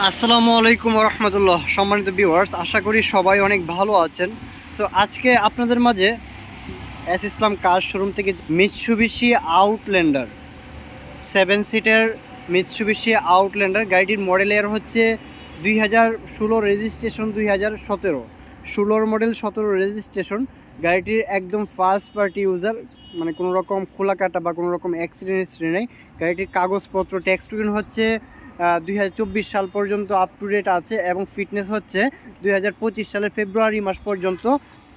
আসসালামু আলাইকুম রহমতুল্লাহ। সম্মানিত ভিউয়ার্স, আশা করি সবাই অনেক ভালো আছেন। সো আজকে আপনাদের মাঝে ইসলাম কার শোরুম থেকে মিৎসুবিশি আউটল্যান্ডার 7 সিটের মিৎসুবিশি আউটল্যান্ডার গাড়িটির মডেল ইয়ার হচ্ছে 2016, রেজিস্ট্রেশন 2017। 16 model, 17 registration. গাড়িটির একদম ফার্স্ট পার্টি ইউজার, মানে কোনো রকম খোলা কাটা বা কোনো রকম অ্যাক্সিডেন্ট হিস্ট্রি নেই। গাড়িটির কাগজপত্র ট্যাক্স টোকেন হচ্ছে 2024 সাল পর্যন্ত আপ টু ডেট আছে এবং ফিটনেস হচ্ছে 2025 সালের ফেব্রুয়ারি মাস পর্যন্ত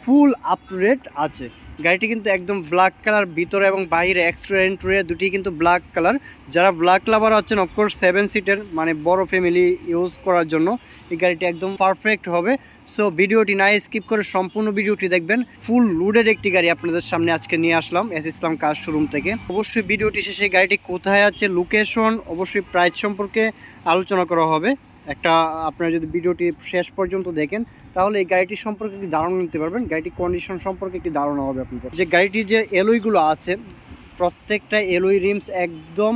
ফুল আপ টু ডেট আছে। গাড়িটি কিন্তু একদম ব্ল্যাক কালার, ভিতরে এবং বাইরে এক্সটেরিয়র ইন্টেরিয়র দুটি কিন্তু ব্ল্যাক কালার। যারা ব্ল্যাক লাভার আছেন, অফকোর্স 7 সিটের মানে বড় ফ্যামিলি ইউজ করার জন্য এই গাড়িটি একদম পারফেক্ট হবে। সো ভিডিওটি না স্কিপ করে সম্পূর্ণ ভিডিওটি দেখবেন। ফুল লোডেড একটি গাড়ি আপনাদের সামনে আজকে নিয়ে আসলাম ইসলাম কার শোরুম থেকে। অবশ্যই ভিডিওটি শেষে গাড়িটি কোথায় আছে, লোকেশন, অবশ্যই প্রাইস সম্পর্কে আলোচনা করা হবে। একটা আপনারা যদি ভিডিওটি শেষ পর্যন্ত দেখেন তাহলে এই গাড়িটির সম্পর্কে একটি ধারণা নিতে পারবেন, গাড়িটির কন্ডিশন সম্পর্কে একটি ধারণা হবে আপনাদের। যে গাড়িটির যে এলওইগুলো আছে, প্রত্যেকটা এলওই রিমস একদম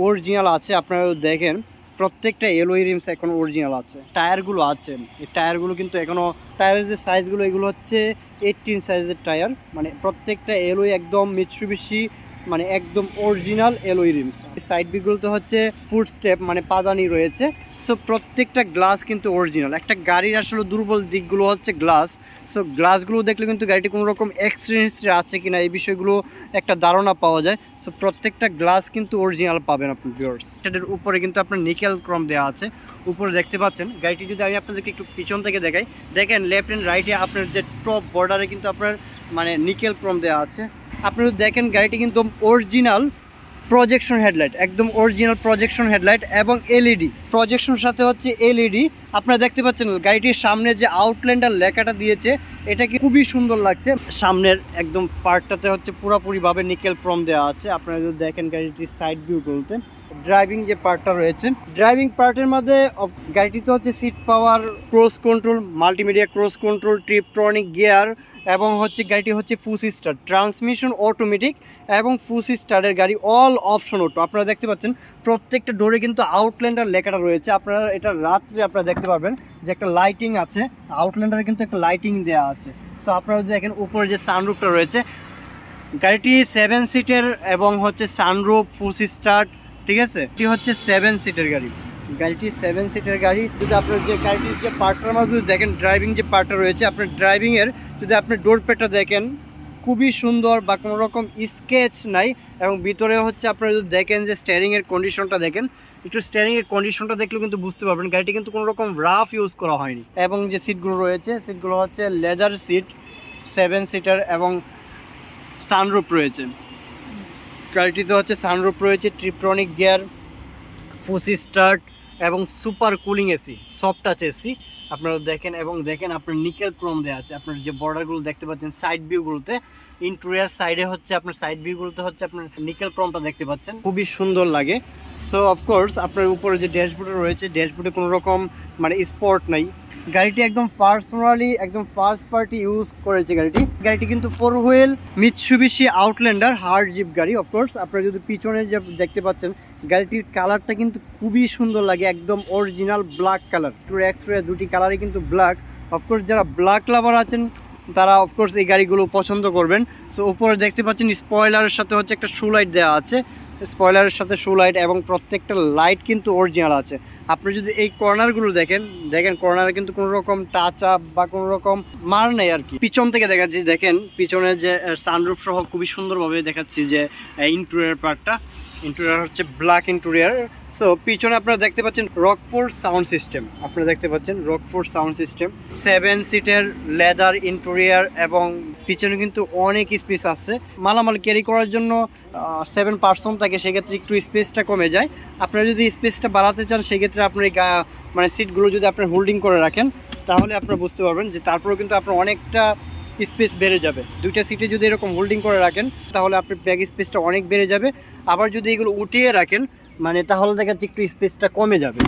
অরিজিনাল আছে। আপনারা দেখেন প্রত্যেকটা এলওই রিমস এখন অরিজিনাল আছে। টায়ারগুলো আছে, এই টায়ারগুলো কিন্তু এখনও, টায়ারের যে সাইজগুলো এগুলো হচ্ছে 18 সাইজের টায়ার। মানে প্রত্যেকটা এলওই একদম মিৎসুবিশি, মানে একদম অরিজিনাল এলওই রিমস। সাইড বিগুলোতে হচ্ছে ফুট স্টেপ, মানে পাদানি রয়েছে। সো প্রত্যেকটা গ্লাস কিন্তু অরিজিনাল। একটা গাড়ির আসলে দুর্বল দিকগুলো হচ্ছে গ্লাস। সো গ্লাসগুলো দেখলে কিন্তু গাড়িটি কোনো রকম এক্সপিরিয়েন্স আছে কিনা এই বিষয়গুলো একটা ধারণা পাওয়া যায়। সো প্রত্যেকটা গ্লাস কিন্তু অরিজিনাল পাবেন আপনি ভিউয়ার্স। এটার উপরে কিন্তু আপনার নিকেল ক্রোম দেওয়া আছে, উপরে দেখতে পাচ্ছেন। গাড়িটি যদি আমি আপনাদেরকে একটু পিছন থেকে দেখাই, দেখেন লেফট অ্যান্ড রাইটে আপনার যে টপ বর্ডারে কিন্তু আপনার মানে নিকেল ক্রোম দেওয়া আছে। আপনারা দেখেন গাড়িটি কিন্তু অরিজিনাল প্রজেকশন হেডলাইট, একদম অরিজিনাল প্রজেকশন হেডলাইট এবং এলইডি প্রজেকশনের সাথে হচ্ছে এলইডি। আপনারা দেখতে পাচ্ছেন গাড়িটির সামনে যে আউটল্যান্ডার লেখাটা দিয়েছে, এটা কি খুবই সুন্দর লাগছে। সামনের একদম পার্টটাতে হচ্ছে পুরোপুরিভাবে নিকেল ক্রোম দেওয়া আছে। আপনারা যদি দেখেন গাড়িটির সাইড ভিউ বলতে, ড্রাইভিং যে পার্টটা রয়েছে, ড্রাইভিং পার্টের মধ্যে গাড়িটিতে হচ্ছে seat power, cruise control, multimedia cruise control, tiptronic gear এবং হচ্ছে গাড়িটি হচ্ছে ফুল স্টার্ট, ট্রান্সমিশন অটোমেটিক এবং ফুল স্টার্টের গাড়ি, অল অপশন অটো। আপনারা দেখতে পাচ্ছেন প্রত্যেকটা ডোরে কিন্তু আউটল্যান্ডার লেখাটা রয়েছে। আপনারা এটা রাত্রে আপনারা দেখতে পারবেন যে একটা লাইটিং আছে, আউটল্যান্ডারে কিন্তু একটা লাইটিং দেওয়া আছে। সো আপনারা দেখেন উপরে যে সানরুফটা রয়েছে, গাড়িটি 7 সিটের এবং হচ্ছে সানরুফ, ফুল স্টার্ট, ঠিক আছে। এটি হচ্ছে 7 সিটের গাড়ি, গাড়িটি 7 সিটের গাড়ি। যদি আপনার যে গাড়িটির যে পার্টটার মধ্যে যদি দেখেন, ড্রাইভিং যে পার্টটা রয়েছে, আপনার ড্রাইভিংয়ের যদি আপনি ডোর প্যাডটা দেখেন খুবই সুন্দর, বা কোনো রকম স্কেচ নাই। এবং ভিতরে হচ্ছে আপনারা যদি দেখেন যে স্টিয়ারিংয়ের কন্ডিশনটা দেখেন, একটু স্টিয়ারিংয়ের কন্ডিশনটা দেখলেও কিন্তু বুঝতে পারবেন গাড়িটি কিন্তু কোনো রকম রাফ ইউজ করা হয়নি। এবং যে সিটগুলো রয়েছে, সিটগুলো হচ্ছে লেদার সিট, 7 সিটার এবং সানরুফ রয়েছে। গাড়িটিতে হচ্ছে সানরুফ রয়েছে, ট্রিপট্রনিক গিয়ার, ফুল স্টার্ট এবং super cooling AC, soft touch AC. আপনারা দেখেন এবং দেখেন আপনার নিকেল ক্রোম দেওয়া আছে। আপনার যে বর্ডারগুলো দেখতে পাচ্ছেন সাইড ভিউগুলোতে, ইন্টেরিয়র সাইডে হচ্ছে আপনার সাইড ভিউগুলোতে হচ্ছে আপনার নিকেল ক্রোমটা দেখতে পাচ্ছেন, খুবই সুন্দর লাগে। সো অফকোর্স আপনার উপরে যে ড্যাশবোর্ড রয়েছে, ড্যাশবোর্ডে কোনো রকম মানে স্পট নাই। গাড়িটি একদম পার্সোনালি একদম ফার্স্ট পার্টি ইউজ করেছে গাড়িটি কিন্তু 4 wheel Mitsubishi Outlander hard zip গাড়ি। অফকোর্স আপনারা যদি পিছনে যে দেখতে পাচ্ছেন, গাড়িটির কালারটা কিন্তু খুবই সুন্দর লাগে, একদম অরিজিনাল ব্ল্যাক কালার। টুর এক্সট্রা দুটি কালারই কিন্তু ব্ল্যাক। অফকোর্স যারা ব্ল্যাক লাভার আছেন তারা অফকোর্স এই গাড়িগুলো পছন্দ করবেন। সো উপরে দেখতে পাচ্ছেন স্পয়লারের সাথে হচ্ছে একটা শু লাইট দেওয়া আছে, স্পয়লারের সাথে শু লাইট এবং প্রত্যেকটা লাইট কিন্তু অরিজিনাল আছে। আপনি যদি এই কর্নারগুলো দেখেন, কর্নারে কিন্তু কোনো রকম টাচ আপ বা কোনো রকম মার নেই আর কি। পিছন থেকে দেখাচ্ছি, দেখেন পিছনে যে সানরুফ সহ খুবই সুন্দরভাবে দেখাচ্ছি যে ইন্টেরিয়র পার্টটা, ইন্টেরিয়র হচ্ছে ব্ল্যাক ইন্টেরিয়র। সো পিছনে আপনারা দেখতে পাচ্ছেন রকফোর্ড সাউন্ড সিস্টেম, আপনারা দেখতে পাচ্ছেন রকফোর্ড সাউন্ড সিস্টেম, 7 সিটের লেদার ইন্টেরিয়র এবং পিছনে কিন্তু অনেক স্পেস আছে। মালামাল ক্যারি করার জন্য 7 পার্সন থাকে, সেক্ষেত্রে একটু স্পেসটা কমে যায়। আপনারা যদি স্পেসটা বাড়াতে চান, সেক্ষেত্রে আপনার মানে সিটগুলো যদি আপনার হোল্ডিং করে রাখেন, তাহলে আপনারা বুঝতে পারবেন যে তারপরেও কিন্তু আপনার অনেকটা স্পেস বেড়ে যাবে। দুইটা সিটে যদি এরকম হোল্ডিং করে রাখেন, তাহলে আপনার ব্যাগ স্পেসটা অনেক বেড়ে যাবে। আবার যদি এগুলো উঠিয়ে রাখেন, মানে তাহলে দেখা যাচ্ছে একটু স্পেসটা কমে যাবে।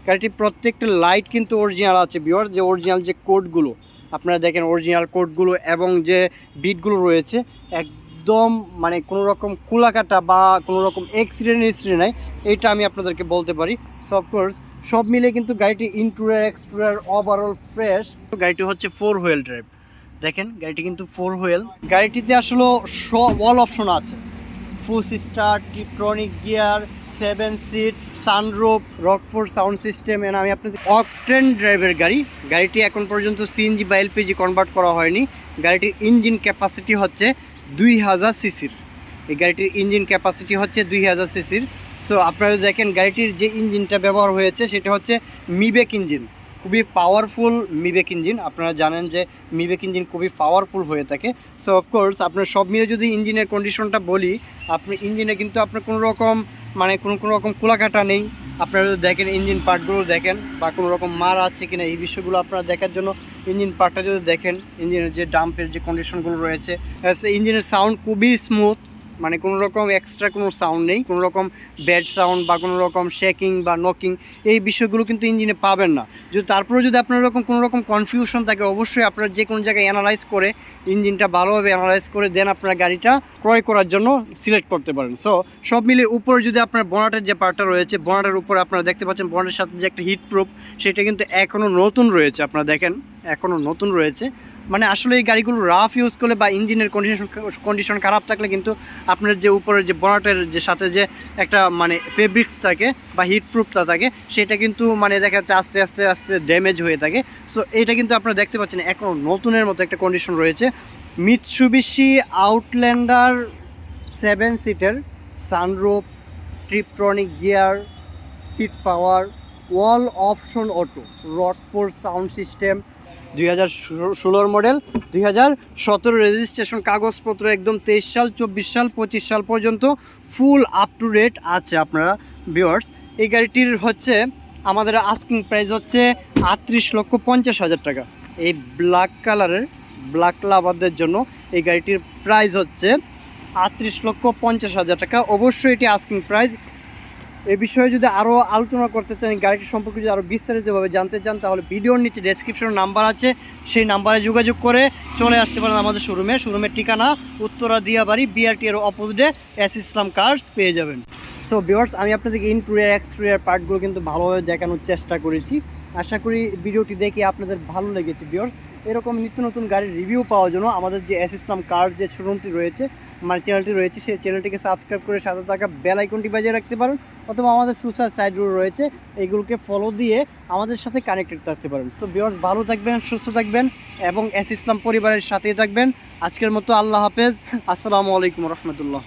গাড়িটির প্রত্যেকটা লাইট কিন্তু অরিজিনাল আছে ভিউয়ার্স। যে অরিজিনাল যে কোডগুলো আপনারা দেখেন, অরিজিনাল কোডগুলো এবং যে বিটগুলো রয়েছে একদম মানে কোনো রকম কুলাকাটা বা কোনো রকম অ্যাক্সিডেন্ট নাই, এইটা আমি আপনাদেরকে বলতে পারি। সো অফকোর্স সব মিলে কিন্তু গাড়িটি ইন্টেরিয়র এক্সটেরিয়র ওভারঅল ফ্রেশ। গাড়িটি হচ্ছে 4 হুইল ড্রাইভ, দেখেন গাড়িটি কিন্তু 4 হুইল। গাড়িটিতে আসলে অল অপশন আছে, full start, tiptronic gear, 7 seat, sunroof, Rockford sound system. And আমি আপনাদের অকটেন ড্রাইভের গাড়ি। গাড়িটি এখন পর্যন্ত সিএনজি বা এলপিজি কনভার্ট করা হয়নি। গাড়িটির ইঞ্জিন ক্যাপাসিটি হচ্ছে 2000 সিসির। এই গাড়িটির ইঞ্জিন ক্যাপাসিটি হচ্ছে 2000 সিসির। সো আপনারা দেখেন গাড়িটির যে ইঞ্জিনটা ব্যবহার হয়েছে সেটা হচ্ছে মিবেক ইঞ্জিন, খুবই পাওয়ারফুল মিবেক ইঞ্জিন। আপনারা জানেন যে মিবেক ইঞ্জিন খুবই পাওয়ারফুল হয়ে থাকে। সো অফকোর্স আপনার সব মিলে যদি ইঞ্জিনের কন্ডিশনটা বলি, আপনি ইঞ্জিনে কিন্তু আপনার কোনো রকম মানে কোনো রকম কুলাকাটা নেই। আপনারা যদি দেখেন ইঞ্জিন পার্টগুলো দেখেন বা কোনো রকম মার আছে কিনা এই বিষয়গুলো আপনারা দেখার জন্য ইঞ্জিন পার্টটা যদি দেখেন, ইঞ্জিনের যে ডাম্পের যে কন্ডিশনগুলো রয়েছে, ইঞ্জিনের সাউন্ড খুবই স্মুথ, মানে কোনো রকম এক্সট্রা কোনো সাউন্ড নেই, কোনো রকম ব্যাড সাউন্ড বা কোনো রকম শেকিং বা নকিং এই বিষয়গুলো কিন্তু ইঞ্জিনে পাবেন না। যদি তারপরেও যদি আপনার রকম কোনো রকম কনফিউশন থাকে, অবশ্যই আপনারা যে কোনো জায়গায় অ্যানালাইজ করে ইঞ্জিনটা ভালোভাবে অ্যানালাইজ করে দেন আপনারা গাড়িটা ক্রয় করার জন্য সিলেক্ট করতে পারেন। সো সব মিলে উপরে যদি আপনার বনাটের যে পার্টটা রয়েছে, বনাটের উপরে আপনারা দেখতে পাচ্ছেন বনাটের সাথে যে একটা হিট প্রুফ, সেটা কিন্তু এখনও নতুন রয়েছে। আপনারা দেখেন এখনও নতুন রয়েছে। মানে আসলে এই গাড়িগুলো রাফ ইউজ করলে বা ইঞ্জিনের কন্ডিশন খারাপ থাকলে কিন্তু আপনার যে উপরের যে বনাটের যে সাথে যে একটা মানে ফেব্রিক্স থাকে বা হিট প্রুফটা থাকে, সেটা কিন্তু মানে দেখা যাচ্ছে আস্তে আস্তে আস্তে ড্যামেজ হয়ে থাকে। সো এইটা কিন্তু আপনারা দেখতে পাচ্ছেন এখনও নতুনের মতো একটা কন্ডিশন রয়েছে। মিৎসুবিশি আউটল্যান্ডার 7 সিটের, sunroof, tiptronic gear, seat power, all option auto, Rockford sound system, 2016 model, 2017 registration, কাগজপত্র একদম 23 সাল, 24 সাল, 25 সাল পর্যন্ত ফুল আপ টু ডেট আছে। আপনারা ভিউয়ার্স এই গাড়িটির হচ্ছে আমাদের আস্কিং প্রাইস হচ্ছে 38,50,000 টাকা। এই ব্ল্যাক কালারের ব্ল্যাক লাভারদের জন্য এই গাড়িটির প্রাইস হচ্ছে 38,50,000 টাকা। অবশ্যই এটি আস্কিং প্রাইস। এ বিষয়ে যদি আরও আলোচনা করতে চান, গাড়িটি সম্পর্কে যদি আরও বিস্তারিতভাবে জানতে চান, তাহলে ভিডিওর নিচে ডেসক্রিপশনে নাম্বার আছে, সেই নাম্বারে যোগাযোগ করে চলে আসতে পারেন আমাদের শোরুমের ঠিকানা উত্তরা দিয়াবাড়ি, বিআরটি এর অপোজিটে এস ইসলাম কার্স পেয়ে যাবেন। সো ভিউয়ার্স আমি আপনাদেরকে ইন্টেরিয়র এক্সটেরিয়র পার্টগুলো কিন্তু ভালোভাবে দেখানোর চেষ্টা করেছি। আশা করি ভিডিওটি দেখে আপনাদের ভালো লেগেছে। ভিউয়ার্স এরকম নিত্য নতুন গাড়ির রিভিউ পাওয়ার জন্য আমাদের যে এস ইসলাম কার্স যে শোরুমটি রয়েছে, আমার চ্যানেলটি রয়েছে, সেই চ্যানেলটিকে সাবস্ক্রাইব করে সাথে থাকা বেল আইকনটি বাজিয়ে রাখতে পারেন, অথবা আমাদের সোশ্যাল সাইটগুলো রয়েছে এইগুলোকে ফলো দিয়ে আমাদের সাথে কানেক্টেড থাকতে পারেন। তো ভিউয়ার্স ভালো থাকবেন, সুস্থ থাকবেন এবং এস ইসলাম পরিবারের সাথেই থাকবেন। আজকের মতো আল্লাহ হাফেজ, আসসালামু আলাইকুম রহমতুল্লাহ।